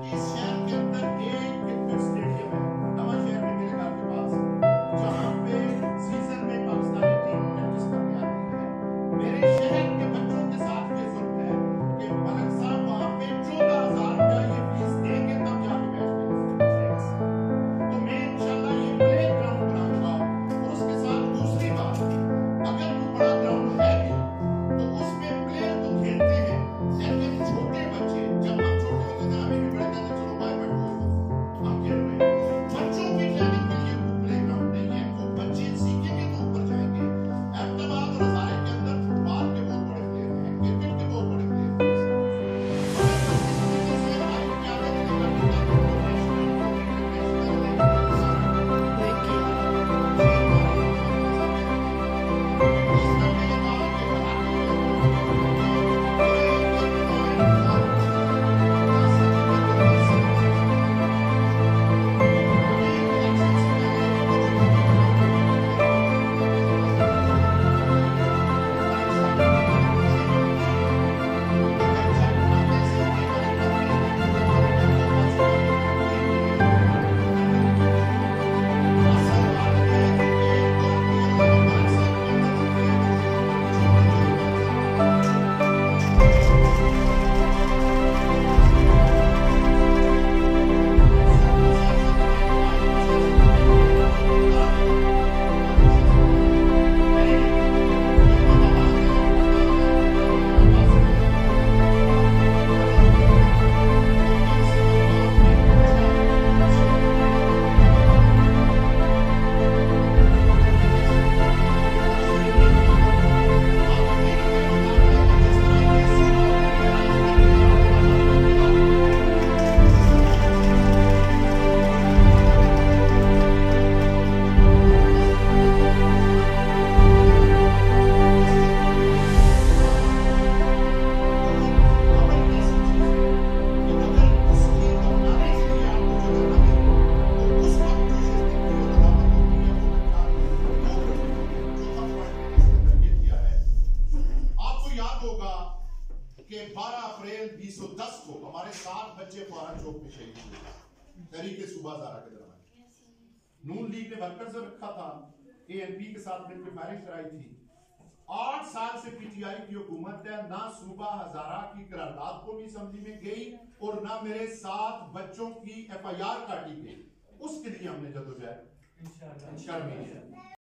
इस शहर के अंदर एक क्रिकेट स्टेडियम है, नवा शहर में मेरे घर के पास, जहां पे सीजन में पाकिस्तानी टीम प्रैक्टिस करने आती है। मेरे शहर के बच्चों के साथ ये जुल्म है कि मलिक साहब वहां पे 14,000 रुपया ये फीस देंगे तब जाके मैच खेलेंगे। तो मैं इंशाल्लाह ये प्ले ग्राउंड बनाऊंगा। और उसके साथ दूसरी बात, अगर कोई बड़ा ग्राउंड है भी तो उसमें प्लेयर तो खेलते हैं, लेकिन छोटे बच्चे, जब हम छोटे होते थे हमें भी बड़े कहते चलो भाई बैठो हम खेल रहे हैं। बच्चों की ट्रेनिंग के लिए कोई प्ले ग्राउंड नहीं है, तो बच्चे सीखेंगे तो ऊपर जाएंगे। अहमदाबाद और हज़ारे के अंदर फुटबॉल के बहुत बड़े प्लेयर हैं, क्रिकेट के बहुत बड़े प्लेयर हैं। अगर बच्चे सीखेंगे से हमारी क्यादत में करते हैं तो कि 12 अप्रैल 2010 को हमारे 7 बच्चे फौरन चौक में शहीद हुए तहरीक सूबा हज़ारा के दौरान। नून लीग ने वर्कर से रखा था, एएनपी के साथ मिलकर फायरिंग कराई थी। 8 साल से पीटीआई की हुकूमत है, ना सूबा हज़ारा की करारदाद कौमी असेंबली में गई और ना मेरे 7 बच्चों की FIR काटी गई। उसके लिए हमने जदोजहद इंशाअल्लाह